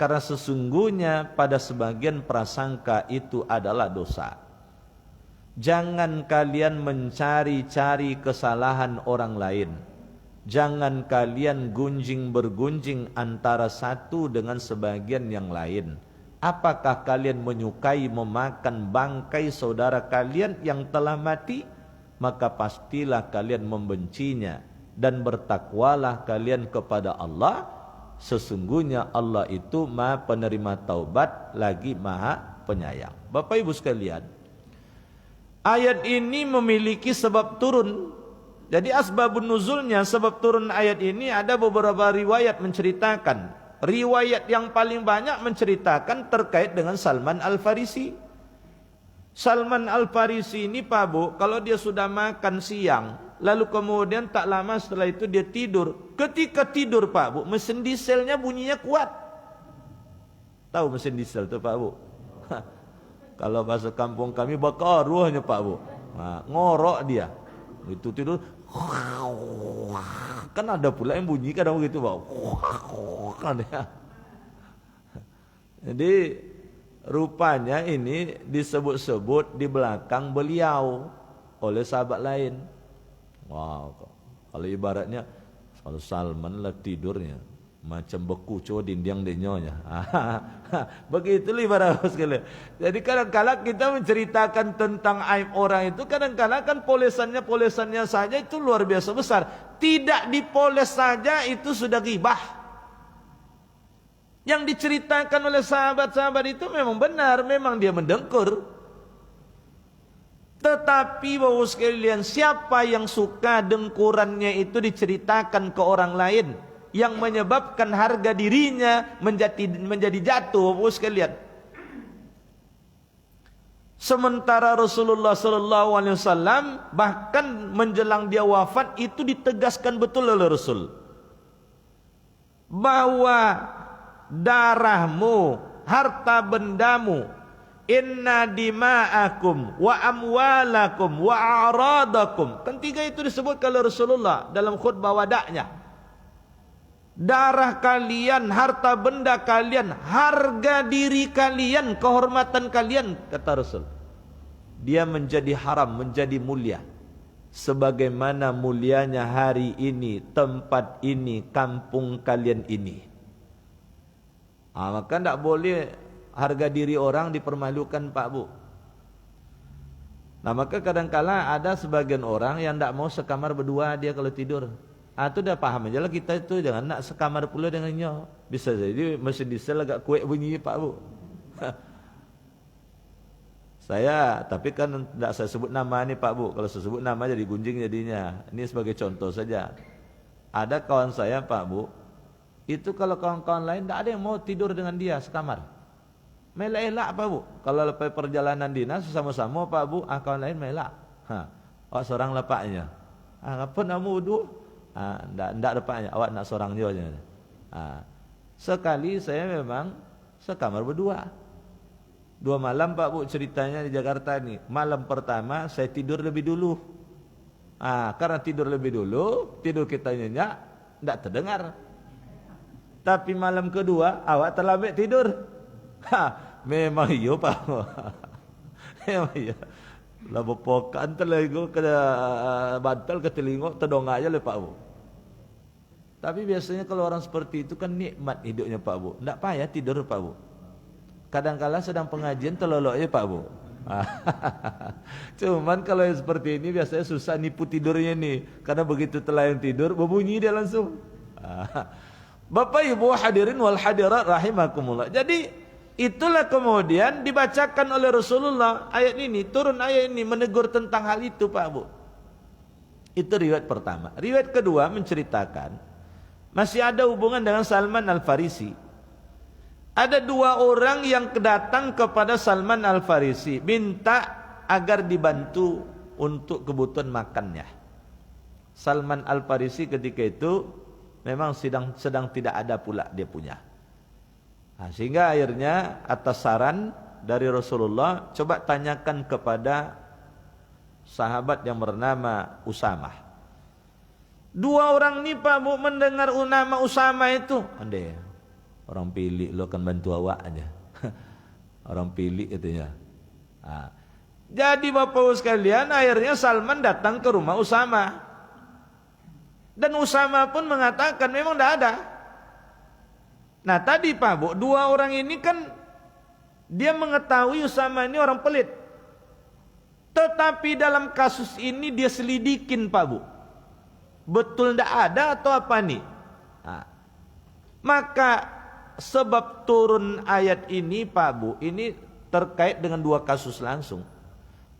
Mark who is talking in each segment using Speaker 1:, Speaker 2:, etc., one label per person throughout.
Speaker 1: Karena sesungguhnya pada sebagian prasangka itu adalah dosa. Jangan kalian mencari-cari kesalahan orang lain. Jangan kalian gunjing bergunjing antara satu dengan sebagian yang lain. Apakah kalian menyukai memakan bangkai saudara kalian yang telah mati? Maka pastilah kalian membencinya. Dan bertakwalah kalian kepada Allah. Sesungguhnya Allah itu Maha penerima taubat lagi Maha penyayang. Bapak Ibu sekalian, ayat ini memiliki sebab turun. Jadi asbabun nuzulnya, sebab turun ayat ini ada beberapa riwayat menceritakan. Riwayat yang paling banyak menceritakan terkait dengan Salman Al-Farisi. Salman Al-Farisi ini Pak Bu, kalau dia sudah makan siang, lalu kemudian tak lama setelah itu dia tidur. Ketika tidur Pak Bu, mesin dieselnya bunyinya kuat. Tahu mesin diesel itu Pak Bu? Kalau bahasa kampung kami bakar ruahnya Pak Bu. Nah, ngorok dia. Itu tidur. Kan ada pula yang bunyi kadang begitu Pak. Jadi rupanya ini disebut-sebut di belakang beliau oleh sahabat lain. Wow, kalau ibaratnya kalau Salman lah tidurnya macam beku coba dinding dinyonya. Begitulah ibarat sekalian. Jadi kadang-kadang kita menceritakan tentang aib orang itu, kadang-kadang kan polesannya saja itu luar biasa besar. Tidak dipoles saja itu sudah ghibah. Yang diceritakan oleh sahabat-sahabat itu memang benar, memang dia mendengkur. Tetapi Bapak sekalian, siapa yang suka dengkurannya itu diceritakan ke orang lain, yang menyebabkan harga dirinya menjadi jatuh Bapak sekalian. Sementara Rasulullah SAW bahkan menjelang dia wafat itu ditegaskan betul oleh Rasul bahwa darahmu, harta bendamu, inna dima'akum wa amwalakum wa a'radakum. Kan tiga itu disebut oleh Rasulullah dalam khutbah wadaknya. Darah kalian, harta benda kalian, harga diri kalian, kehormatan kalian, kata Rasul, dia menjadi haram, menjadi mulia sebagaimana mulianya hari ini, tempat ini, kampung kalian ini. Maka tidak boleh harga diri orang dipermalukan Pak Bu. Nah maka kadang-kala ada sebagian orang yang tidak mau sekamar berdua dia kalau tidur. Itu dah paham aja lah kita itu, jangan nak sekamar pula dengannya. Bisa jadi mesin diesel agak kuek bunyi Pak Bu. Saya, tapi kan tidak saya sebut nama ni Pak Bu. Kalau saya sebut nama jadi gunjing jadinya. Ini sebagai contoh saja. Ada kawan saya Pak Bu, itu kalau kawan-kawan lain tidak ada yang mau tidur dengan dia sekamar. Melak-elak Pak Bu. Kalau lepas perjalanan dinas sama-sama Pak Bu, kawan lain melak. Awak seorang lepaknya. Apa nak wudu? Ndak lepaknya. Awak nak seorang je. Sekali saya memang sekamar berdua. 2 malam Pak Bu ceritanya di Jakarta ni. Malam pertama saya tidur lebih dulu. Karena tidur lebih dulu, tidur kita nyenyak, ndak terdengar. Tapi malam kedua awak terlambat tidur. Memang iya Pak. Memang iya. Lah bepokan terlego ke bantal ke telinga terdongak aja le Pak Bu. Tapi biasanya kalau orang seperti itu kan nikmat hidupnya Pak Bu. Ndak payah tidur Pak Bu. Kadang-kala sedang pengajian telolok aja Pak Bu. Cuman kalau yang seperti ini biasanya susah nipu tidurnya nih. Karena begitu telah yang tidur berbunyi dia langsung. Bapak Ibu hadirin wal hadirat rahimakumullah. Jadi itulah kemudian dibacakan oleh Rasulullah ayat ini, turun ayat ini menegur tentang hal itu Pak Bu. Itu riwayat pertama. Riwayat kedua menceritakan masih ada hubungan dengan Salman Al-Farisi. Ada 2 orang yang datang kepada Salman Al-Farisi minta agar dibantu untuk kebutuhan makannya. Salman Al-Farisi ketika itu memang sedang tidak ada pula dia punya. Sehingga akhirnya atas saran dari Rasulullah, coba tanyakan kepada sahabat yang bernama Usamah. 2 orang ni Pak Bu mendengar nama Usamah itu, andai Orang pilih lo akan bantu awak aja. Orang pilih katanya. Nah, jadi Bapak sekalian, akhirnya Salman datang ke rumah Usama. Dan Usama pun mengatakan memang tidak ada. Nah tadi Pak Bu, dua orang ini kan dia mengetahui Usama ini orang pelit. Tetapi dalam kasus ini dia selidikin Pak Bu. Betul tidak ada atau apa nih? Nah, maka sebab turun ayat ini Pak Bu, ini terkait dengan dua kasus langsung.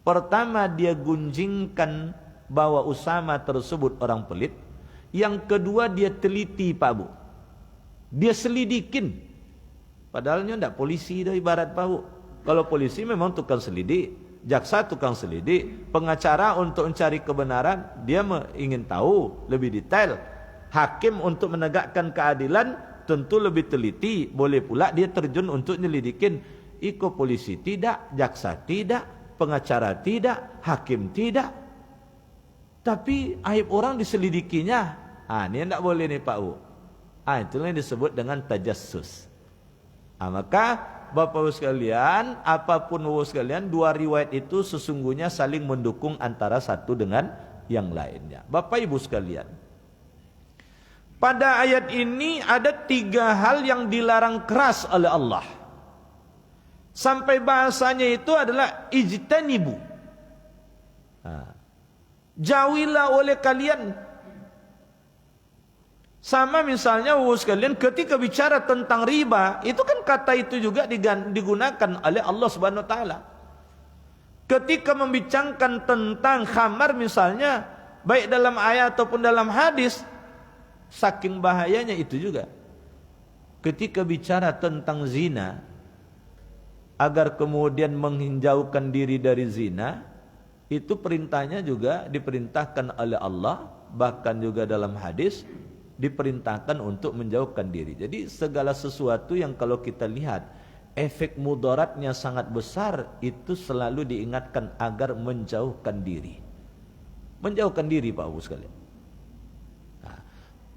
Speaker 1: Pertama dia gunjingkan bahwa Usama tersebut orang pelit. Yang kedua dia teliti Pak Bu. Dia selidikin. Padahal tidak polisi dah ibarat Pak Bu. Kalau polisi memang tukang selidik, jaksa tukang selidik, pengacara untuk mencari kebenaran, dia ingin tahu lebih detail. Hakim untuk menegakkan keadilan tentu lebih teliti, boleh pula dia terjun untuk nyelidikin. Iko polisi tidak, jaksa tidak, pengacara tidak, hakim tidak. Tapi aib orang diselidikinya. Ini tidak boleh nih Pak U. Itulah yang disebut dengan tajassus. Maka Bapak sekalian, apapun Bapak sekalian, dua riwayat itu sesungguhnya saling mendukung antara satu dengan yang lainnya. Bapak Ibu sekalian, pada ayat ini ada tiga hal yang dilarang keras oleh Allah. Sampai bahasanya itu adalah ijtanibu. Jauhilah oleh kalian. Sama misalnya sekalian ketika bicara tentang riba, itu kan kata itu juga digunakan oleh Allah Subhanahu wa taala. Ketika membicarakan tentang khamar misalnya, baik dalam ayat ataupun dalam hadis, saking bahayanya itu juga. Ketika bicara tentang zina, agar kemudian menghijaukan diri dari zina, itu perintahnya juga diperintahkan oleh Allah, bahkan juga dalam hadis diperintahkan untuk menjauhkan diri. Jadi segala sesuatu yang kalau kita lihat efek mudaratnya sangat besar, itu selalu diingatkan agar menjauhkan diri. Menjauhkan diri Pak Abu sekalian.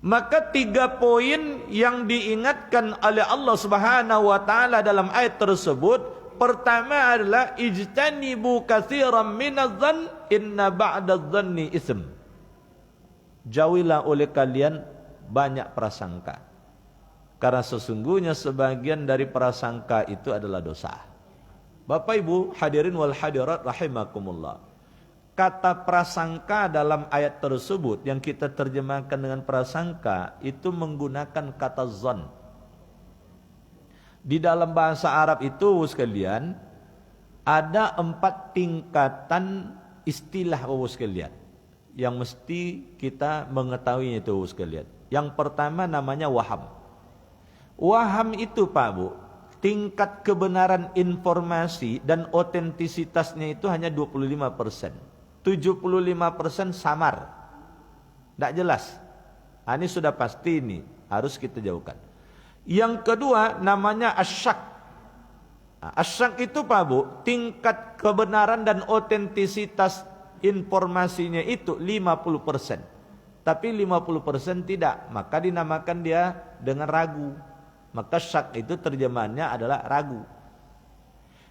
Speaker 1: Maka tiga poin yang diingatkan oleh Allah Subhanahu wa taala dalam ayat tersebut, pertama adalah ijtanibu katsiran minadh-dhann inna ba'dadh-dhanni ism. Jauhilah oleh kalian banyak prasangka, karena sesungguhnya sebagian dari prasangka itu adalah dosa. Bapak Ibu hadirin wal hadirat rahimakumullah, kata prasangka dalam ayat tersebut yang kita terjemahkan dengan prasangka itu menggunakan kata zon. Di dalam bahasa Arab itu sekalian ada 4 tingkatan istilah sekalian yang mesti kita mengetahuinya itu sekalian. Yang pertama namanya waham. Waham itu Pak Bu, tingkat kebenaran informasi dan otentisitasnya itu hanya 25%. 75% samar, tidak jelas. Ini sudah pasti, ini harus kita jauhkan. Yang kedua namanya asyak. Asyak itu Pak Bu, tingkat kebenaran dan otentisitas informasinya itu 50%. Tapi 50% tidak, maka dinamakan dia dengan ragu. Maka syak itu terjemahannya adalah ragu.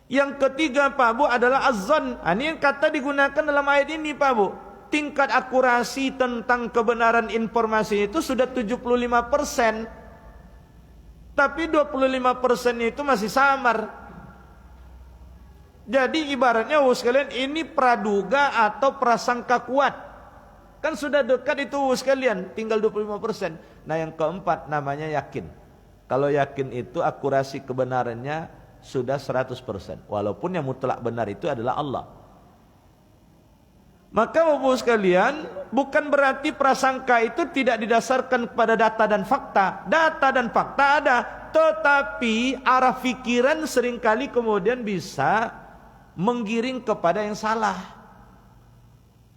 Speaker 1: Yang ketiga Pak Bu adalah az-zan. Ini yang kata digunakan dalam ayat ini Pak Bu. Tingkat akurasi tentang kebenaran informasi itu sudah 75%. Tapi 25% itu masih samar. Jadi ibaratnya sekalian ini praduga atau prasangka kuat. Kan sudah dekat itu sekalian, tinggal 25%. Nah yang keempat namanya yakin. Kalau yakin itu akurasi kebenarannya sudah 100%. Walaupun yang mutlak benar itu adalah Allah. Maka Bapak sekalian, bukan berarti prasangka itu tidak didasarkan kepada data dan fakta. Data dan fakta ada, tetapi arah pikiran seringkali kemudian bisa menggiring kepada yang salah.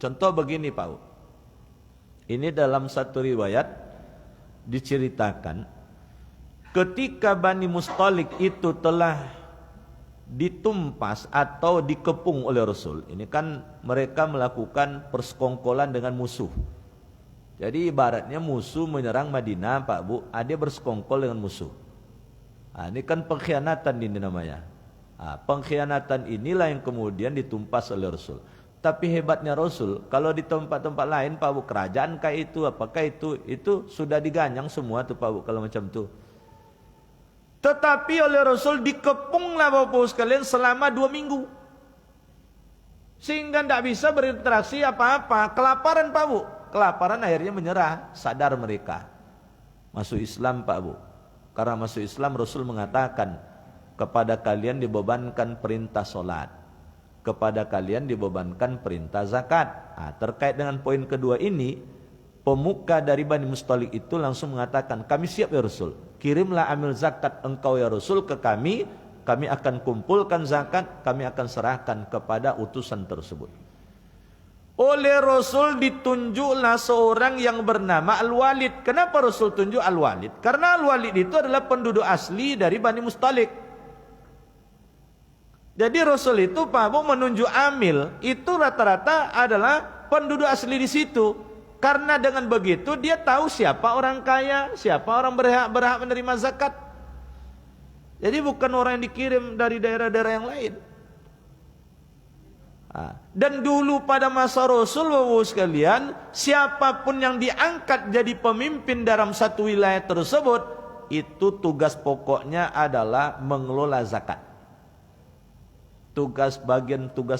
Speaker 1: Contoh begini Pak. Ini dalam satu riwayat diceritakan ketika Bani Mustalik itu telah ditumpas atau dikepung oleh Rasul. Ini kan mereka melakukan persekongkolan dengan musuh. Jadi ibaratnya musuh menyerang Madinah Pak Bu, dia bersekongkol dengan musuh. Ini kan pengkhianatan ini namanya. Pengkhianatan inilah yang kemudian ditumpas oleh Rasul. Tapi hebatnya Rasul, kalau di tempat-tempat lain Pak Bu, kerajaan kayak itu, apakah itu sudah diganyang semua tuh Pak Bu kalau macam itu. Tetapi oleh Rasul dikepunglah Bapak Bu sekalian selama 2 minggu. Sehingga tidak bisa berinteraksi apa-apa. Kelaparan Pak Bu. Kelaparan akhirnya menyerah. Sadar mereka. Masuk Islam Pak Bu. Karena masuk Islam Rasul mengatakan, kepada kalian dibebankan perintah solat, kepada kalian dibebankan perintah zakat. Terkait dengan poin kedua ini, pemuka dari Bani Mustalik itu langsung mengatakan, kami siap ya Rasul, kirimlah amil zakat engkau ya Rasul ke kami akan kumpulkan zakat, kami akan serahkan kepada utusan tersebut. Oleh Rasul ditunjuklah seorang yang bernama Al-Walid. Kenapa Rasul tunjuk Al-Walid? Karena Al-Walid itu adalah penduduk asli dari Bani Mustalik. Jadi Rasul itu Pak Bu menunjuk amil itu rata-rata adalah penduduk asli di situ. Karena dengan begitu dia tahu siapa orang kaya, siapa orang berhak menerima zakat. Jadi bukan orang yang dikirim dari daerah-daerah yang lain. Dan dulu pada masa Rasul Bapak sekalian, siapapun yang diangkat jadi pemimpin dalam satu wilayah tersebut, itu tugas pokoknya adalah mengelola zakat. Tugas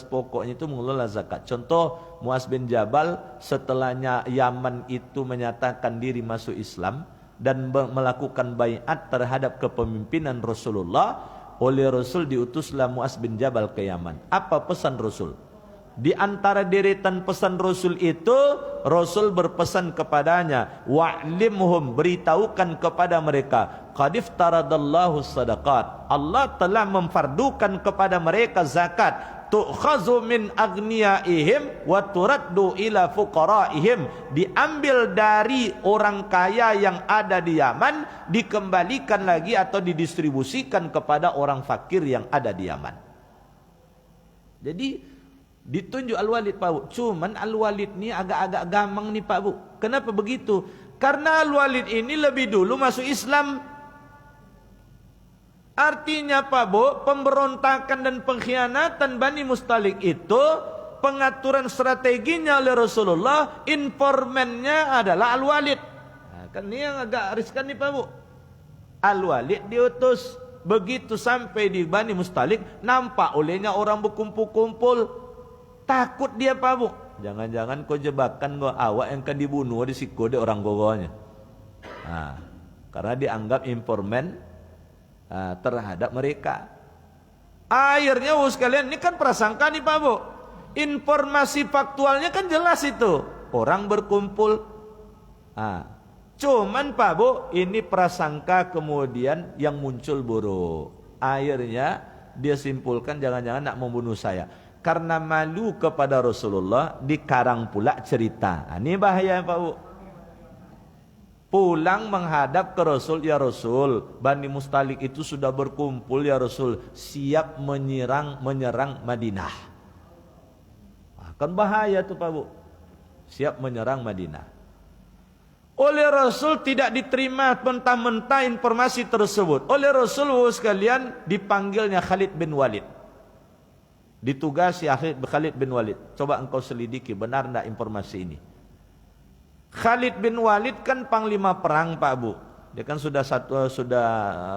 Speaker 1: pokoknya itu mengelola zakat. Contoh Muaz bin Jabal setelahnya Yaman itu menyatakan diri masuk Islam dan melakukan baiat terhadap kepemimpinan Rasulullah, oleh Rasul diutuslah Muaz bin Jabal ke Yaman. Apa pesan Rasul? Di antara deretan pesan Rasul itu, Rasul berpesan kepadanya, wa'limhum, beritahukan kepada mereka, qad iftaradallahu sadaqat, Allah telah memfardukan kepada mereka zakat, tu'khazu min agniyaihim wa turaddu ila fuqaraihim, diambil dari orang kaya yang ada di Yaman, dikembalikan lagi atau didistribusikan kepada orang fakir yang ada di Yaman. Jadi ditunjuk Al-Walid Pak Bu. Cuman Al-Walid ini agak-agak gamang nih Pak Bu. Kenapa begitu? Karena Al-Walid ini lebih dulu masuk Islam. Artinya Pak Bu, pemberontakan dan pengkhianatan Bani Mustalik itu pengaturan strateginya oleh Rasulullah, informannya adalah Al-Walid. Kan ini yang agak riskan nih Pak Bu. Al-Walid diutus. Begitu sampai di Bani Mustalik, nampak olehnya orang berkumpul-kumpul. Takut dia Pak Bu. Jangan-jangan kau jebakan kau awak yang akan dibunuh di siku di orang gogonya. Karena dianggap informan terhadap mereka. Akhirnya sekalian, ini kan prasangka nih Pak Bu. Informasi faktualnya kan jelas itu. Orang berkumpul. Cuman Pak Bu, ini prasangka kemudian yang muncul buruk. Akhirnya dia simpulkan jangan-jangan nak membunuh saya. Karena malu kepada Rasulullah, dikarang pula cerita. Ini bahaya Pak Bu. Pulang menghadap ke Rasul, ya Rasul, Bani Mustalik itu sudah berkumpul ya Rasul, siap menyerang Madinah. Kan bahaya tuh Pak Bu. Siap menyerang Madinah. Oleh Rasul tidak diterima mentah-mentah informasi tersebut. Oleh Rasul sekalian dipanggilnya Khalid bin Walid. Ditugasi Khalid bin Walid. Coba engkau selidiki benar tidak informasi ini. Khalid bin Walid kan panglima perang Pak Bu. Dia kan sudah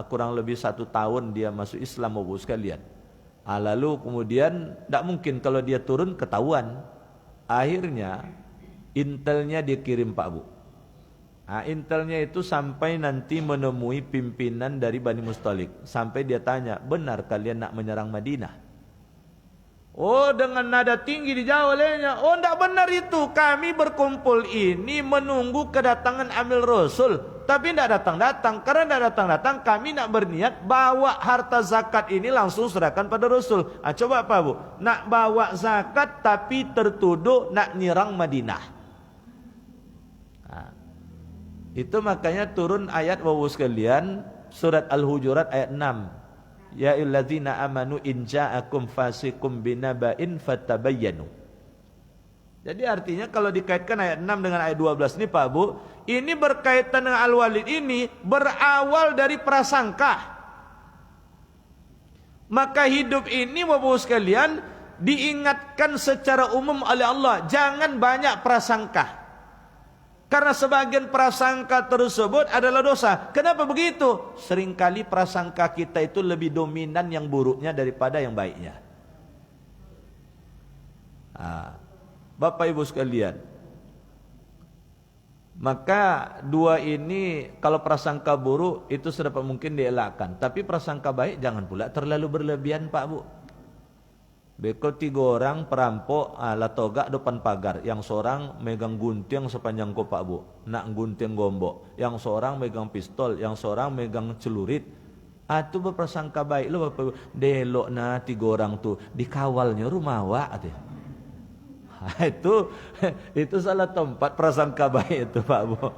Speaker 1: kurang lebih 1 tahun dia masuk Islam Bapak sekalian. Lalu kemudian tidak mungkin kalau dia turun ketahuan. Akhirnya intelnya dikirim Pak Bu. Intelnya itu sampai nanti menemui pimpinan dari Bani Mustalik. Sampai dia tanya, benar kalian nak menyerang Madinah? Dengan nada tinggi dijawab olehnya, tidak benar itu. Kami berkumpul ini menunggu kedatangan amil Rasul, tapi tidak datang-datang. Karena tidak datang-datang, kami nak berniat bawa harta zakat ini langsung serahkan pada Rasul. Coba Pak Bu, nak bawa zakat tapi tertuduh nak nyerang Madinah. Itu makanya turun ayat Bapak sekalian, surat Al-Hujurat ayat 6. Ya ayyuhallazina amanu in ja'akum fasiqum binaba'in fatabayyanu. Jadi artinya kalau dikaitkan ayat 6 dengan ayat 12 ini Pak Bu, ini berkaitan dengan Al-Walid ini berawal dari prasangka. Maka hidup ini Bapak sekalian diingatkan secara umum oleh Allah, jangan banyak prasangka. Karena sebagian prasangka tersebut adalah dosa. Kenapa begitu? Seringkali prasangka kita itu lebih dominan yang buruknya daripada yang baiknya. Bapak Ibu sekalian, maka dua ini kalau prasangka buruk itu sedapat mungkin dielakkan. Tapi prasangka baik jangan pula terlalu berlebihan Pak Bu. Beko 3 orang perampok latogak depan pagar. Yang seorang megang gunting sepanjang kopak Bu, nak gunting gombok. Yang seorang megang pistol, yang seorang megang celurit. Itu berprasangka baik lo Bapak Ibu. Delok na 3 orang tuh dikawalnya rumah awak itu salah tempat prasangka baik itu Pak Bu.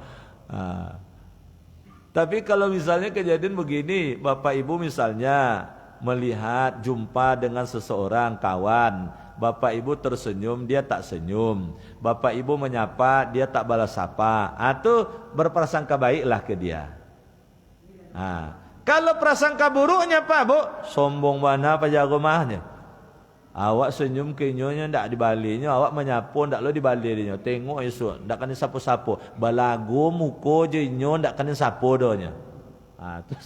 Speaker 1: Tapi kalau misalnya kejadian begini, Bapak Ibu misalnya melihat jumpa dengan seseorang kawan, Bapak Ibu tersenyum, dia tak senyum. Bapak Ibu menyapa, dia tak balas sapa. Itu berprasangka baiklah ke dia. Kalau prasangka buruknya Pak Bu, sombong mana Pak jago mahnya. Awak senyum ke nyonya ndak dibalinya, awak menyapu ndak lo dibalinya. Tengok esok ndak kena sapu-sapu. Balago muko je nyo ndak kena sapu donya. Itu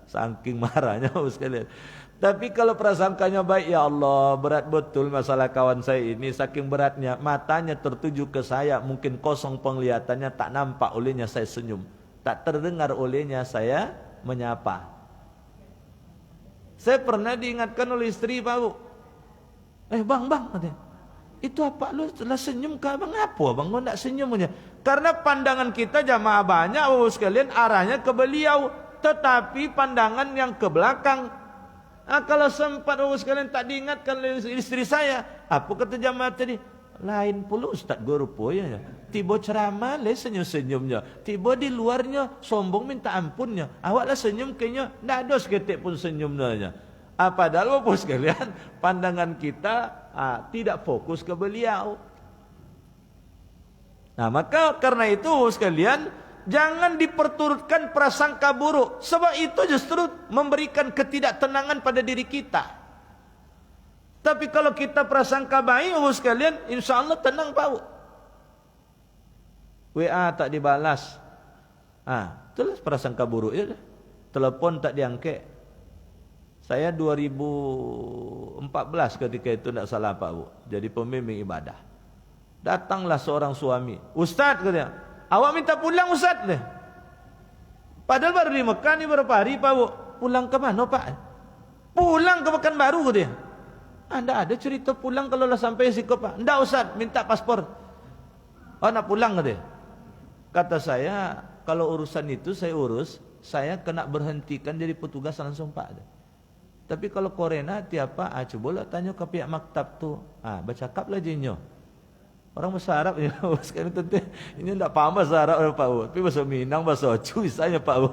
Speaker 1: saking marahnya sekalian. Tapi kalau prasangkanya baik, ya Allah, berat betul masalah kawan saya ini. Saking beratnya, matanya tertuju ke saya, mungkin kosong penglihatannya, tak nampak olehnya saya senyum, tak terdengar olehnya saya menyapa. Saya pernah diingatkan oleh istri Pak Bu, bang, katanya, itu apa lu telah senyum ke abang? Apa abang kau tak senyumnya? Karena pandangan kita jamaah banyak sekalian arahnya ke beliau, tetapi pandangan yang ke belakang. Kalau sempat sekalian tak diingatkan oleh istri saya, apa kata jamaah tadi? Lain pula Ustaz guru poya. Tiba ceramah le senyum-senyumnya, tiba di luarnya sombong minta ampunnya. Awaklah senyum kayaknya ndak ada seketik pun senyumnya. Padahal Bapak sekalian, pandangan kita tidak fokus ke beliau. Maka karena itu sekalian, jangan diperturutkan prasangka buruk, sebab itu justru memberikan ketidaktenangan pada diri kita. Tapi kalau kita prasangka baik sekalian, insya Allah tenang Pak. WA tak dibalas, itulah prasangka buruk ya. Telepon tak diangkat. Saya 2014 ketika itu tidak salah Pak Bu, jadi pembimbing ibadah. Datanglah seorang suami, Ustaz katanya, awak minta pulang Ustaz deh. Padahal baru di Mekah ni berapa hari Pak Bu. Pulang ke mana Pak? Pulang ke Pekanbaru dia. Anda ada cerita pulang kalau lah sampai Siko Pak? Enggak Ustaz, minta paspor. Nak pulang ke dia. Kata saya, kalau urusan itu saya urus, saya kena berhentikan jadi petugas langsung Pak. Tapi kalau korena tiapa, cobalah tanya ke pihak maktab tu. Bercakaplah jinyo. Orang bahasa Arab ya, sekarang tentu ini tidak paham bahasa Arab Pak Bu. Tapi bahasa Minang, bahasa Ocu misalnya Pak Bu.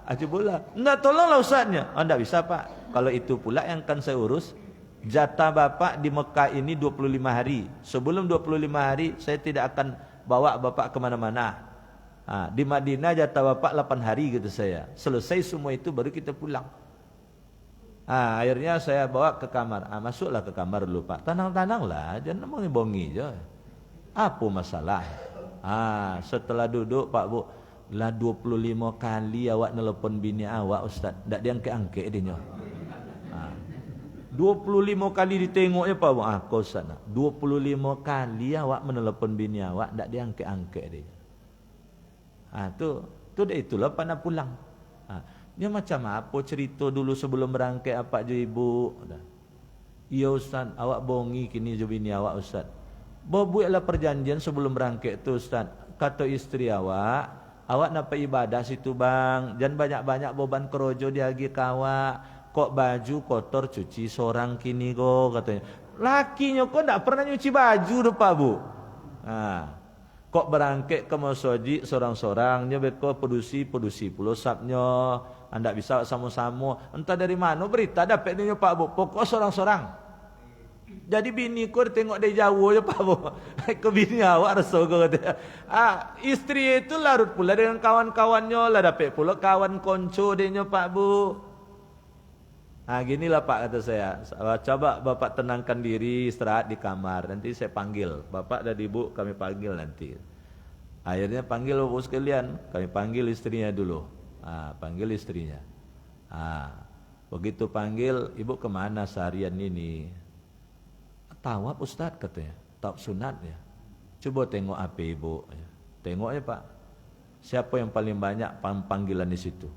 Speaker 1: Cobalah. Enggak, tolonglah Ustaznya. Enggak bisa Pak. Kalau itu pula yang akan saya urus, jatah Bapak di Mekah ini 25 hari. Sebelum 25 hari saya tidak akan bawa Bapak kemana-mana. Di Madinah jatah Bapak 8 hari gitu saya. Selesai semua itu baru kita pulang. Akhirnya saya bawa ke kamar. Masuklah ke kamar dulu Pak. Tenang-tenanglah, jangan bongi-bongi je. Apa masalah? Setelah duduk Pak Bu, lah 25 kali awak nelpon bini awak Ustaz, ndak diangkat-angkat dia. 25 kali ditengoknya Pak Bu. Kau Ustaz, 25 kali awak menelpon bini awak, ndak diangkat-angkat dia. Itulah pada pulang. Dia macam apa cerita dulu sebelum berangkat apa je ibu? Ya Ustaz, awak bongi kini je bini awak Ustaz. Buatlah perjanjian sebelum berangkat tu Ustaz. Kata istri awak nak pergi ibadah situ bang. Jangan banyak-banyak beban kerojo diagi kawak. Kok baju kotor cuci seorang kini go katanya. Lakinya kok tak pernah nyuci baju tu Pak Bu. Kok berangkat ke masjid seorang-seorang, dia beko pedusi pulau sapnya. Anda bisa sama-sama. Entah dari mana berita dapat ni Pak Bu. Pokok seorang-seorang. Jadi bini ku tengok dari jauh je Pak Bu. Ke bini awak rasa kau kata. Isteri itu larut pula dengan kawan-kawannya lah, dapat pula kawan konco dia Pak Bu. Ginilah Pak, kata saya, coba Bapak tenangkan diri, istirahat di kamar, nanti saya panggil Bapak dan Ibu, kami panggil nanti. Akhirnya panggil Bapak sekalian, kami panggil istrinya dulu. Panggil istrinya. Begitu panggil, Ibu kemana seharian ini? Tawaf Ustadz katanya, tawaf sunat ya. Coba tengok HP Ibu. Tengoknya Pak, siapa yang paling banyak panggilan di situ?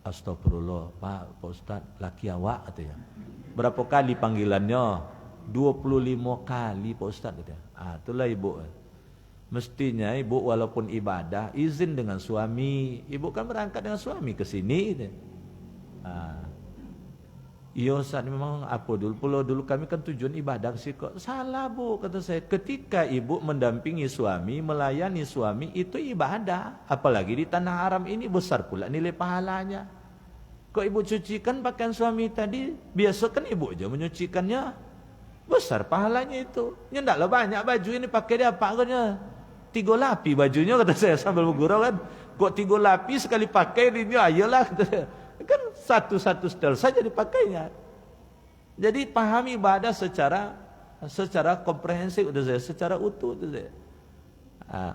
Speaker 1: Astagfirullah, Pak Ustadz, laki awak katanya. Berapa kali panggilannya? 25 kali Pak Ustadz katanya. Itulah Ibu. Mestinya Ibu walaupun ibadah izin dengan suami. Ibu kan berangkat dengan suami ke sini gitu. Iya Ustaz, memang apa dulu kami kan tujuan ibadah sih kok. Salah Bu, kata saya. Ketika Ibu mendampingi suami, melayani suami, itu ibadah. Apalagi di tanah haram ini besar pula nilai pahalanya. Kok Ibu cucikan pakaian suami tadi, biasa kan Ibu aja menyucikannya. Besar pahalanya itu. Ya ndaklah banyak baju ini pakai dia apa katanya. 3 lapis bajunya kata saya sambil bergurau kan. Kok 3 lapis sekali pakai ini ayolah kata saya. Kan satu-satu setel saja dipakainya. Jadi pahami ibadah secara komprehensif udah saya, secara utuh udah saya.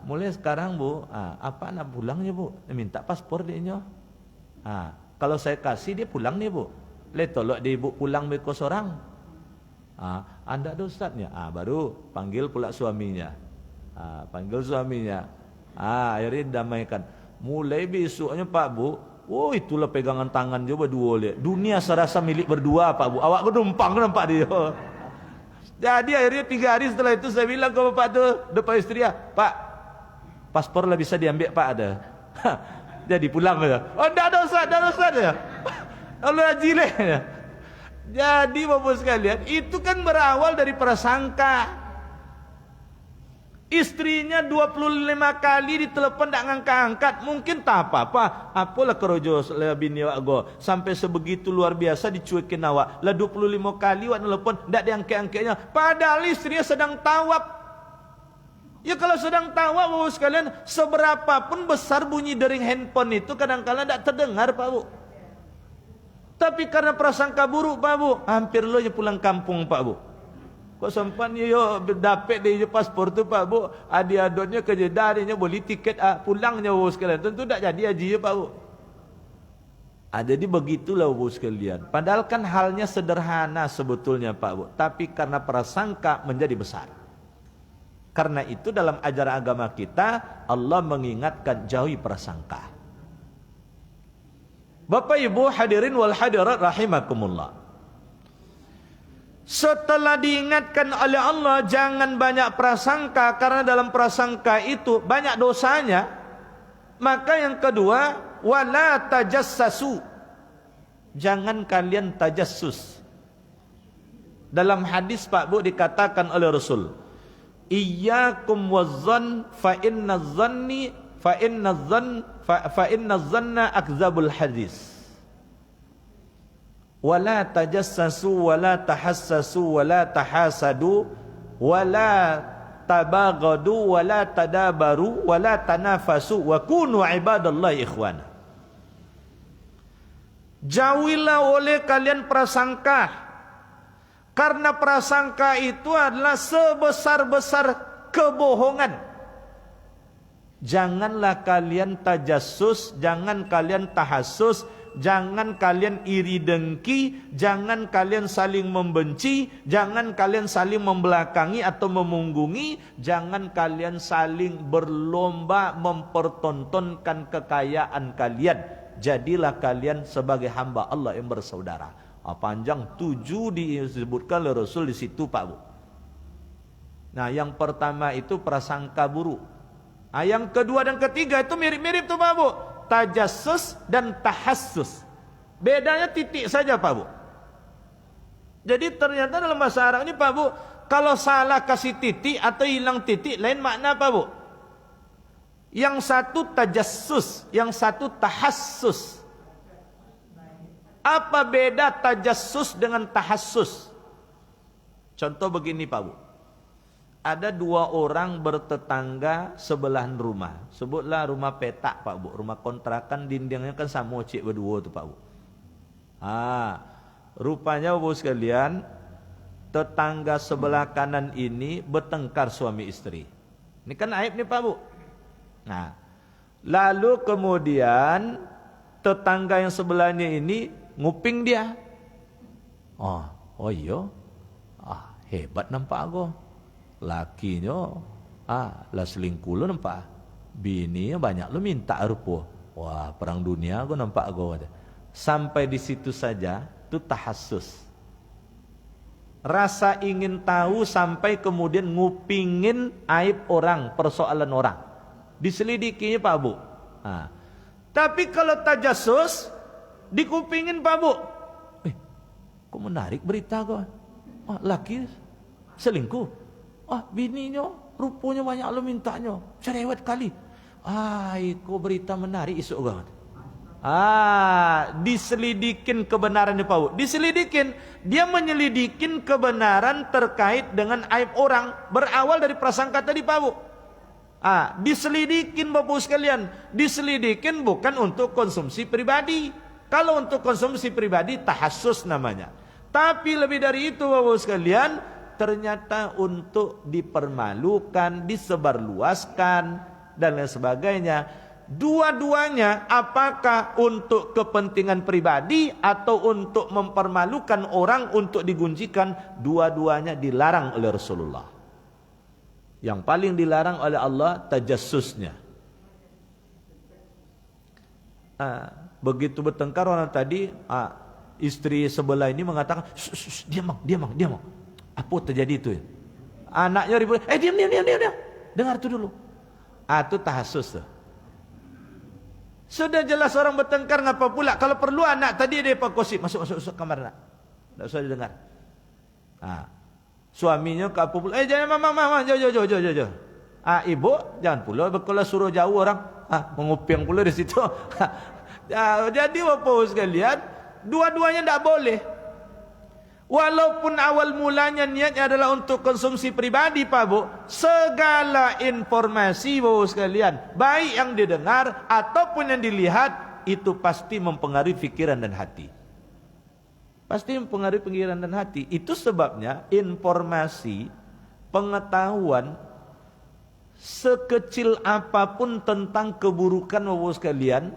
Speaker 1: Mulai sekarang Bu, apa nak pulangnya Bu? Minta paspor dia. Kalau saya kasih dia pulang nih Bu. Tolong dia Ibu pulang beko seorang. Anda ada Ustaznya. Baru panggil pula suaminya. Panggil suaminya. Akhirnya damaikan. Mulai besoknya Pak Bu. Itulah pegangan tangan dia berdua lihat. Dunia serasa milik berdua Pak Bu. Awak kedumpang nampak dia. Jadi akhirnya 3 hari setelah itu saya bilang ke bapak tu depan istri Pak, paspor lah bisa diambil Pak ada. Jadi pulang dia. Dah ada Ustaz ya. Allah jileh ya. Jadi bapak sekalian, itu kan berawal dari prasangka. Istrinya 25 kali ditelepon tak ngangkat-angkat, mungkin tak apa-apa. Apalah kerojo bini awak go sampai sebegitu luar biasa dicuekin awak. Lah 25 kali awak telepon tak diangkat-angkatnya. Padahal istrinya sedang tawaf. Ya kalau sedang tawaf Bapak sekalian, seberapapun besar bunyi dering handphone itu kadang-kadang tak terdengar Pak Bu. Tapi karena prasangka buruk Pak Bu, hampir lo je pulang kampung Pak Bu. Kok sempat yo dapat dia paspor tu Pak Bu, adik-adiknya ke Jeddah dia beli tiket pulangnya Bapak sekalian. Tentu tak jadi haji ya Pak Bu. Jadi begitulah Bapak sekalian. Padahal kan halnya sederhana sebetulnya Pak Bu, tapi karena prasangka menjadi besar. Karena itu dalam ajaran agama kita Allah mengingatkan jauhi prasangka. Bapak Ibu hadirin wal hadirat rahimakumullah. Setelah diingatkan oleh Allah jangan banyak prasangka karena dalam prasangka itu banyak dosanya, maka yang kedua wala tajassasu, jangan kalian tajassus. Dalam hadis Pak Bu dikatakan oleh Rasul, iyyakum wazzan fa inna zanna akzabul hadis. Wala tajassasu wala tahassasu wala tahasadu wala tabaghadu wala tadabaru wala tanafasu wa kunu ibadallahi ikhwana. Jauhilah oleh kalian prasangka, karena prasangka itu adalah sebesar-besar kebohongan. Janganlah kalian tajassus, jangan kalian tahassus, jangan kalian iri dengki, jangan kalian saling membenci, jangan kalian saling membelakangi atau memunggungi, jangan kalian saling berlomba mempertontonkan kekayaan kalian. Jadilah kalian sebagai hamba Allah yang bersaudara. Panjang 7 disebutkan oleh Rasul di situ Pak Bu. Nah, yang pertama itu prasangka buruk. Yang kedua dan ketiga itu mirip-mirip tuh Pak Bu. Tajassus dan tahassus. Bedanya titik saja Pak Bu. Jadi ternyata dalam bahasa Arab ini Pak Bu, kalau salah kasih titik atau hilang titik lain makna Pak Bu. Yang satu tajassus, yang satu tahassus. Apa beda tajassus dengan tahassus? Contoh begini Pak Bu. Ada 2 orang bertetangga sebelahan rumah. Sebutlah rumah petak Pak Bu. Rumah kontrakan dindingnya kan sama cik berdua tu Pak Bu. Rupanya Bapak sekalian, tetangga sebelah kanan ini bertengkar suami istri. Ini kan aib nih Pak Bu. Nah, lalu kemudian tetangga yang sebelahnya ini nguping dia. Oh iya. Hebat nampak aku. Lakinya lah selingkuh lo nampak. Bininya banyak lo minta rupa. Wah, perang dunia aku nampak aku. Sampai di situ saja itu tahassus. Rasa ingin tahu sampai kemudian ngupingin aib orang, persoalan orang. Diselidikinya Pak Bu. Tapi kalau tajassus dikupingin Pak Bu. Kok menarik berita kok. Laki selingkuh. Bininya rupanya banyak lo mintanya. Cerewet kali. Kok berita menarik isuk banget. Diselidikin kebenarannya Pak Bu. Diselidikin. Dia menyelidikin kebenaran terkait dengan aib orang. Berawal dari prasangka tadi Pak Bu. Diselidikin Bapak sekalian. Diselidikin bukan untuk konsumsi pribadi. Kalau untuk konsumsi pribadi tahassus namanya. Tapi lebih dari itu Bapak sekalian, ternyata untuk dipermalukan, disebarluaskan dan lain sebagainya. Dua-duanya apakah untuk kepentingan pribadi atau untuk mempermalukan orang untuk digunjingkan, dua-duanya dilarang oleh Rasulullah. Yang paling dilarang oleh Allah tajassusnya. Begitu bertengkar orang tadi, istri sebelah ini mengatakan, diam. Apa terjadi itu? Anaknya ribut, diam. Dengar itu dulu. Itu tahassus tuh. Sudah jelas orang bertengkar, ngapa pula? Kalau perlu anak tadi dia perkosi, masuk kamar nak. Tak usah didengar. Suaminya ke apa pula? Jangan mama, jauh. Ibu jangan pula kalau suruh jauh orang, menguping pula di situ. Jadi Bapak sekalian, dua-duanya tidak boleh. Walaupun awal mulanya niatnya adalah untuk konsumsi pribadi Pak Bu, segala informasi Bapak sekalian, baik yang didengar ataupun yang dilihat, itu pasti mempengaruhi pikiran dan hati. Pasti mempengaruhi pikiran dan hati. Itu sebabnya informasi, pengetahuan sekecil apapun tentang keburukan Bapak sekalian,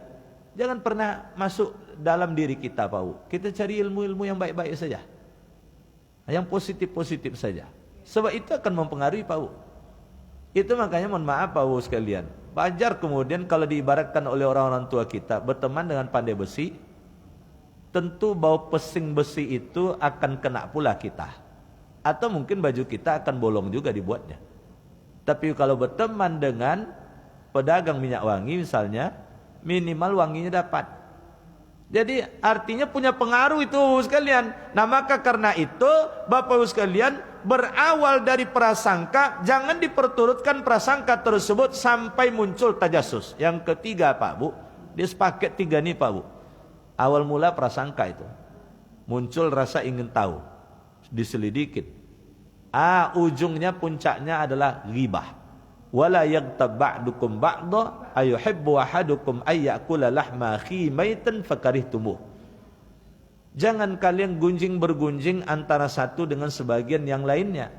Speaker 1: jangan pernah masuk dalam diri kita Pak Bu. Kita cari ilmu-ilmu yang baik-baik saja, yang positif-positif saja. Sebab itu akan mempengaruhi Pak Bu. Itu makanya mohon maaf Pak Bu sekalian, wajar kemudian kalau diibaratkan oleh orang-orang tua kita berteman dengan pandai besi, tentu bau pesing besi itu akan kena pula kita. Atau mungkin baju kita akan bolong juga dibuatnya. Tapi kalau berteman dengan pedagang minyak wangi misalnya, minimal wanginya dapat. Jadi artinya punya pengaruh itu sekalian. Nah maka karena itu Bapak sekalian, berawal dari prasangka, jangan diperturutkan prasangka tersebut sampai muncul tajassus. Yang ketiga Pak Bu, dia sepaket tiga nih Pak Bu. Awal mula prasangka itu muncul rasa ingin tahu, diselidikin. Ujungnya puncaknya adalah ghibah. Wala yaghtab ba'dukum ba'dha ayuhibbu ahadukum ayyakula lahma akhi maitan fakarihtumuh. Jangan kalian gunjing bergunjing antara satu dengan sebagian yang lainnya.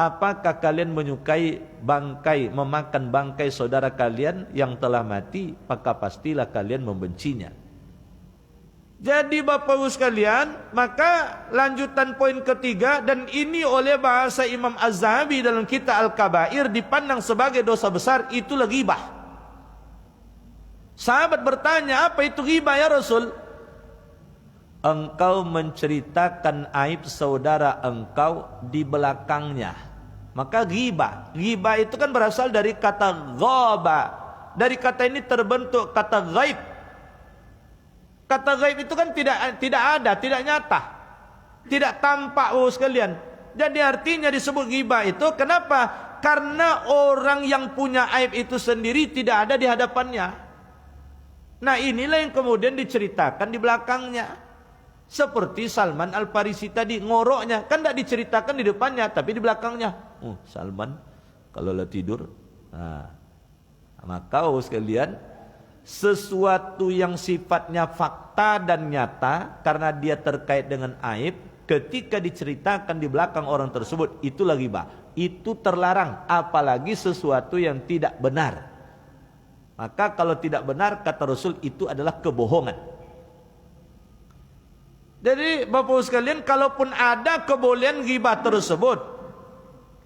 Speaker 1: Apakah kalian menyukai bangkai, memakan bangkai saudara kalian yang telah mati, maka pastilah kalian membencinya. Jadi Bapak Ibu sekalian, maka lanjutan poin ketiga, dan ini oleh bahasa Imam Az-Zahabi dalam kitab Al-Kabair dipandang sebagai dosa besar, itulah ghibah. Sahabat bertanya, apa itu ghibah ya Rasul? Engkau menceritakan aib saudara engkau di belakangnya. Maka ghibah. Ghibah itu kan berasal dari kata ghaba. Dari kata ini terbentuk kata ghaib. Kata gaib itu kan tidak ada, tidak nyata, tidak tampak sekalian. Jadi artinya disebut ghibah itu kenapa? Karena orang yang punya aib itu sendiri tidak ada di hadapannya. Nah inilah yang kemudian diceritakan di belakangnya. Seperti Salman Al-Farisi tadi, ngoroknya kan tidak diceritakan di depannya, tapi di belakangnya. Salman kalau tidur, maka sekalian, sesuatu yang sifatnya fakta dan nyata karena dia terkait dengan aib, ketika diceritakan di belakang orang tersebut, itulah ghibah. Itu terlarang, apalagi sesuatu yang tidak benar. Maka kalau tidak benar, kata Rasul, itu adalah kebohongan. Jadi Bapak sekalian, kalaupun ada kebolehan ghibah tersebut,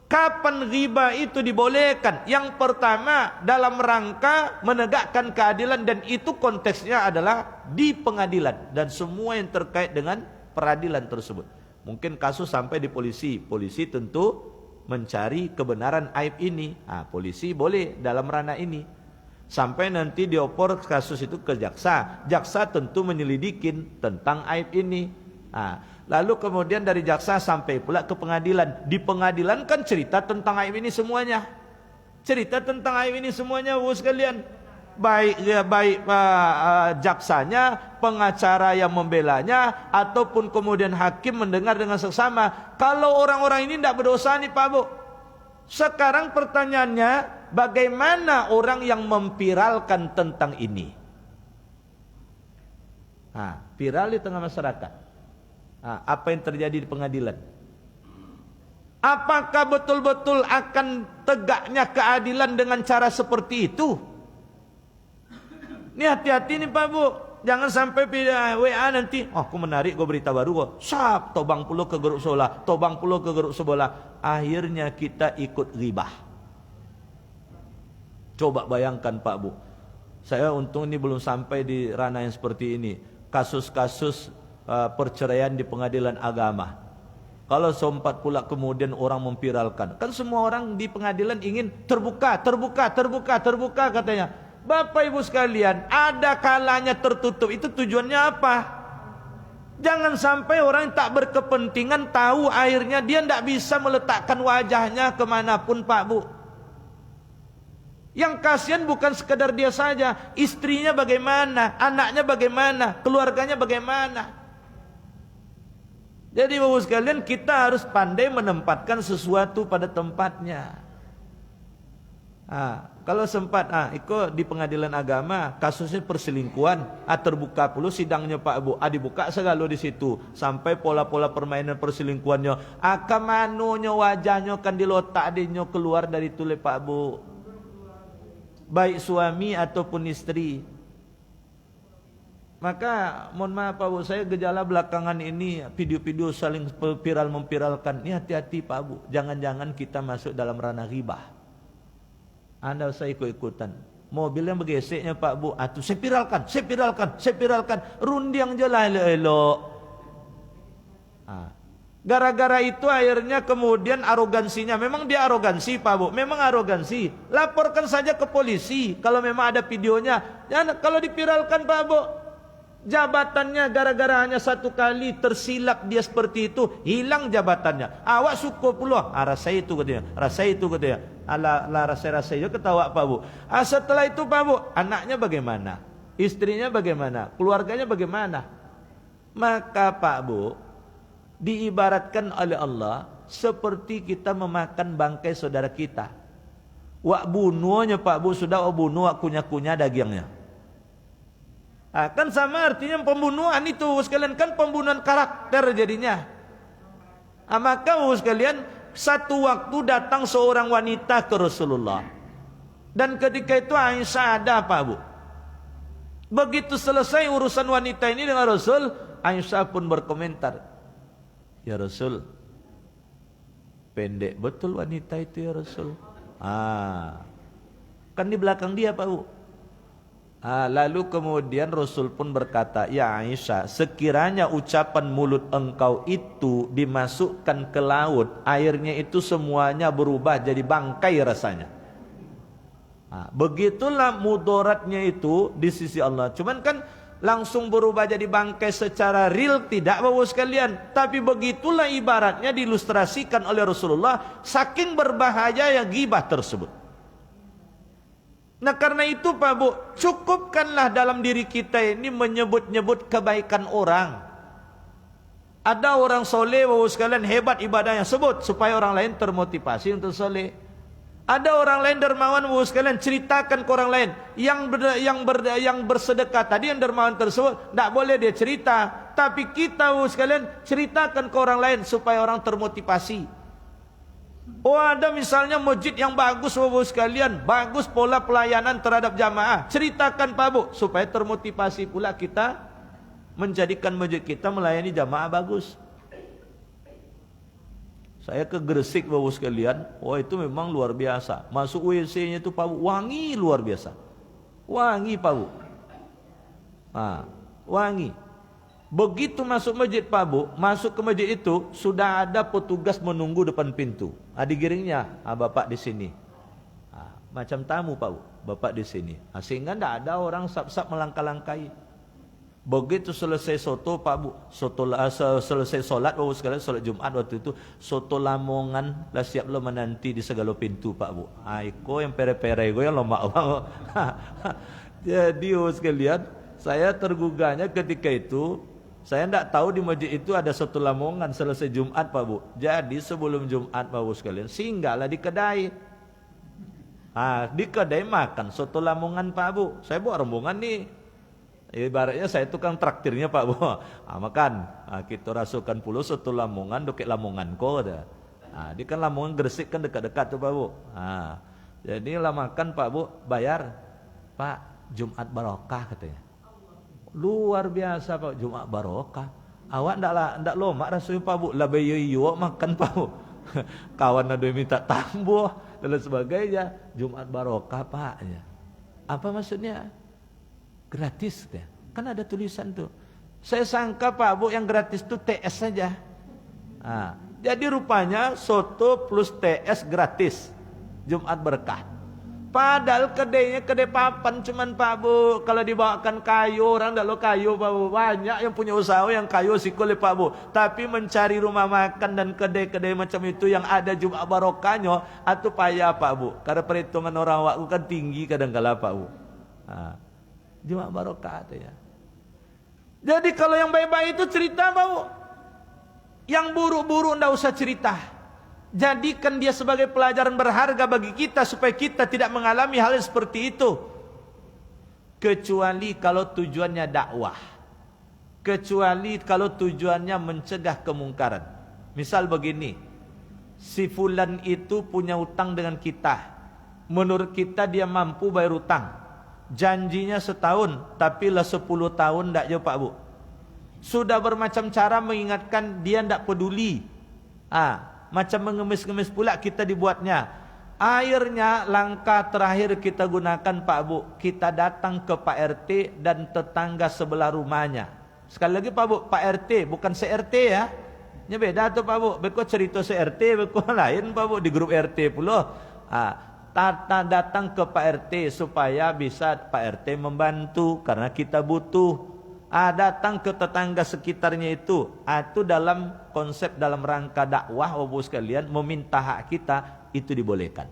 Speaker 1: kapan ghibah itu dibolehkan? Yang pertama, dalam rangka menegakkan keadilan, dan itu konteksnya adalah di pengadilan dan semua yang terkait dengan peradilan tersebut. Mungkin kasus sampai di polisi. Polisi tentu mencari kebenaran aib ini. Polisi boleh dalam ranah ini. Sampai nanti diopor kasus itu ke jaksa. Jaksa tentu menyelidikin tentang aib ini. Lalu kemudian dari jaksa sampai pula ke pengadilan. Di pengadilan kan cerita tentang aib ini semuanya. Cerita tentang aib ini semuanya, Bapak sekalian. Baik jaksanya, pengacara yang membelanya, ataupun kemudian hakim mendengar dengan seksama. Kalau orang-orang ini tidak berdosa nih Pak Bu. Sekarang pertanyaannya, bagaimana orang yang memviralkan tentang ini? Viral di tengah masyarakat. Apa yang terjadi di pengadilan? Apakah betul-betul akan tegaknya keadilan dengan cara seperti itu? Ini hati-hati nih Pak Bu. Jangan sampai WA nanti, aku menarik gue berita baru kok. Sap, tobang pulau ke grup sebelah, tobang pulau ke grup sebelah. Akhirnya kita ikut ghibah. Coba bayangkan Pak Bu. Saya untung ini belum sampai di ranah yang seperti ini. Kasus-kasus perceraian di pengadilan agama. Kalau sempat pula kemudian orang memviralkan. Kan semua orang di pengadilan ingin terbuka katanya. Bapak Ibu sekalian, ada kalanya tertutup. Itu tujuannya apa? Jangan sampai orang yang tak berkepentingan tahu, akhirnya dia tidak bisa meletakkan wajahnya kemanapun Pak Bu. Yang kasihan bukan sekedar dia saja, istrinya bagaimana, anaknya bagaimana, keluarganya bagaimana. Jadi Bapak sekalian, kita harus pandai menempatkan sesuatu pada tempatnya. Kalau sempat ikut di pengadilan agama, kasusnya perselingkuhan, terbuka pula sidangnya Pak Bu, dibuka segala di situ, sampai pola-pola permainan perselingkuhannya, kemanonya wajahnya kan dilotak adanya keluar dari tule Pak Bu, baik suami ataupun istri. Maka mohon maaf Pak Bu, saya gejala belakangan ini video-video saling viral memviralkan. Ini hati-hati Pak Bu, jangan-jangan kita masuk dalam ranah ghibah. Anda usah ikut-ikutan. Mobil yang bergeseknya Pak Bu, tuh saya viralkan. Rundiang jelah elok. Gara-gara itu akhirnya kemudian arogansinya. Memang dia arogansi Pak Bu, memang arogansi. Laporkan saja ke polisi kalau memang ada videonya. Kalau diviralkan Pak Bu, jabatannya gara-gara hanya satu kali tersilap dia seperti itu, hilang jabatannya. Awak suka pula, rasa itu katanya. Rasa itu ketawa Pak Bu. Setelah itu Pak Bu, anaknya bagaimana? Istrinya bagaimana? Keluarganya bagaimana? Maka Pak Bu, diibaratkan oleh Allah seperti kita memakan bangkai saudara kita. Wak bunuhnya Pak Bu, sudah bunuh wak kunyah-kunyah dagingnya. Kan sama artinya pembunuhan itu sekalian, kan pembunuhan karakter jadinya. Maka sekalian, satu waktu datang seorang wanita ke Rasulullah, dan ketika itu Aisyah ada Pak Bu. Begitu selesai urusan wanita ini dengan Rasul, Aisyah pun berkomentar, ya Rasul, pendek betul wanita itu ya Rasul. Kan di belakang dia Pak Bu. Lalu kemudian Rasul pun berkata, ya Aisyah, sekiranya ucapan mulut engkau itu dimasukkan ke laut, airnya itu semuanya berubah jadi bangkai rasanya. Begitulah mudaratnya itu di sisi Allah. Cuman kan langsung berubah jadi bangkai secara real tidak Bapak sekalian. Tapi begitulah ibaratnya diilustrasikan oleh Rasulullah, saking berbahaya yang ghibah tersebut. Nah karena itu Pak Bu, cukupkanlah dalam diri kita ini menyebut-nyebut kebaikan orang. Ada orang soleh Bapak sekalian hebat ibadahnya, sebut supaya orang lain termotivasi untuk soleh. Ada orang lain dermawan, Bapak sekalian, ceritakan ke orang lain. Yang bersedekah tadi, yang dermawan tersebut, tidak boleh dia cerita. Tapi kita, Bapak sekalian, ceritakan ke orang lain supaya orang termotivasi. Oh, ada misalnya masjid yang bagus, Bapak sekalian, bagus pola pelayanan terhadap jamaah. Ceritakan Pak Bu, supaya termotivasi pula kita menjadikan masjid kita melayani jamaah bagus. Saya ke Gresik, Bapak sekalian, wah itu memang luar biasa. Masuk WC-nya itu Pak Bu, wangi luar biasa. Wangi Pak Bu. Wangi. Begitu masuk masjid Pak Bu, masuk ke masjid itu sudah ada petugas menunggu depan pintu. Digiringnya, Bapak di sini. Macam tamu Pak Bu, Bapak di sini. Sehingga tidak ada orang sap-sap melangkah-langkahi. Begitu selesai soto Pak Bu, selesai solat Bapak sekalian, solat Jumat waktu itu, soto Lamongan lah siap lo menanti di segala pintu Pak Bu. Iko yang pere-pere gue yang lomak Pak. Jadi Bapak sekalian, saya tergugahnya ketika itu, saya tidak tahu di masjid itu ada soto Lamongan selesai Jumat Pak Bu. Jadi sebelum Jumat Bapak sekalian, singgahlah di kedai. Di kedai makan soto Lamongan Pak Bu. Saya buat rombongan nih. Ibaratnya saya tukang traktirnya Pak Bu. Makan. Kita rasukan puluh soto Lamongan, dokek Lamongan ko ada. Di kan Lamongan Gresik kan dekat-dekat tuh Pak Bu. Jadi lah makan Pak Bu, bayar. Pak, Jumat barokah katanya. Luar biasa Pak, Jumat barokah. Awak ndak lomak rasanya Pak Bu. Lah bayo makan Pak Bu. Kawan ada yang minta tambuh dan sebagainya. Jumat barokah Pak. Apa maksudnya? Gratis ya. Kan ada tulisan tuh. Saya sangka Pak Bu yang gratis tuh TS saja. Jadi rupanya soto plus TS gratis. Jumat berkah. Padahal kedainya kedai papan cuman Pak Bu. Kalau dibawakan kayu, orang dah lo kayu Pak Bu. Banyak yang punya usaha yang kayu sikul Pak Bu. Tapi mencari rumah makan dan kedai-kedai macam itu yang ada Jumat barokahnya, atau payah Pak Bu. Karena perhitungan orang waktu kan tinggi kadang-kala Pak Bu. Jumat barokah ya. Jadi kalau yang baik-baik itu cerita Pak. Yang buruk-buruk ndak usah cerita. Jadikan dia sebagai pelajaran berharga bagi kita supaya kita tidak mengalami hal seperti itu. Kecuali kalau tujuannya dakwah. Kecuali kalau tujuannya mencegah kemungkaran. Misal begini, si fulan itu punya utang dengan kita. Menurut kita dia mampu bayar utang. Janjinya setahun, tapi lah 10 tahun tidak jauh Pak Bu. Sudah bermacam cara mengingatkan, dia tidak peduli. Macam mengemis-ngemis pula kita dibuatnya. Akhirnya langkah terakhir kita gunakan Pak Bu, kita datang ke Pak RT dan tetangga sebelah rumahnya. Sekali lagi Pak Bu, Pak RT bukan CRT ya. Ini beda tuh Pak Bu. Beko cerita CRT, beko lain Pak Bu, di grup RT pula. Datang ke Pak RT supaya bisa Pak RT membantu karena kita butuh. Datang ke tetangga sekitarnya itu dalam konsep dalam rangka dakwah Bapak sekalian, meminta hak kita itu dibolehkan.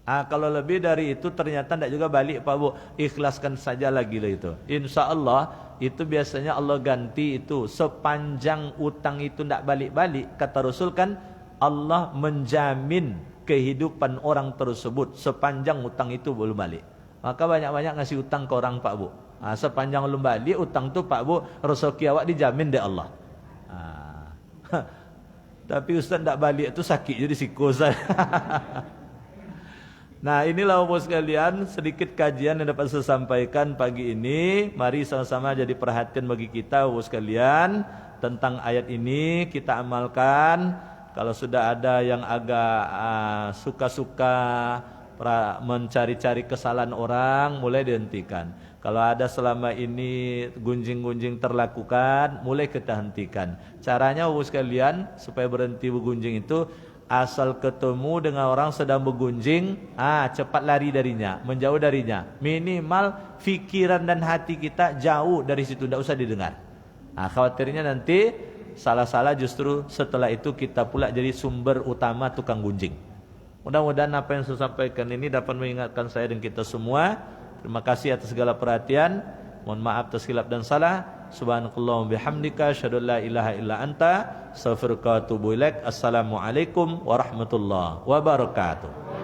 Speaker 1: Kalau lebih dari itu ternyata tidak juga balik Pak Bu, ikhlaskan saja lagi lah itu. Insya Allah itu biasanya Allah ganti itu sepanjang utang itu tidak balik-balik. Kata Rasul kan Allah menjamin kehidupan orang tersebut sepanjang utang itu belum balik. Maka banyak-banyak ngasih utang ke orang Pak Bu. Sepanjang belum balik utang tu Pak Bu, rezeki awak dijamin deh Allah. Tapi Ustaz tak balik itu sakit jadi siku saya. Nah, inilah Bapak sekalian sedikit kajian yang dapat saya sampaikan pagi ini. Mari sama-sama jadi perhatian bagi kita Bapak sekalian tentang ayat ini, kita amalkan. Kalau sudah ada yang agak suka-suka mencari-cari kesalahan orang, mulai dihentikan. Kalau ada selama ini gunjing-gunjing terlakukan, mulai kita hentikan. Caranya Bapak sekalian supaya berhenti bergunjing itu, asal ketemu dengan orang sedang bergunjing, cepat lari darinya, menjauh darinya. Minimal fikiran dan hati kita jauh dari situ, tidak usah didengar. Khawatirnya nanti salah-salah justru setelah itu kita pula jadi sumber utama tukang gunjing. Mudah-mudahan apa yang saya sampaikan ini dapat mengingatkan saya dan kita semua. Terima kasih atas segala perhatian. Mohon maaf atas khilaf dan salah. Subhanakallahumma bihamdika asyhadu an la ilaha illa anta astaghfiruka wa atubu ilaik. Assalamualaikum warahmatullahi wabarakatuh.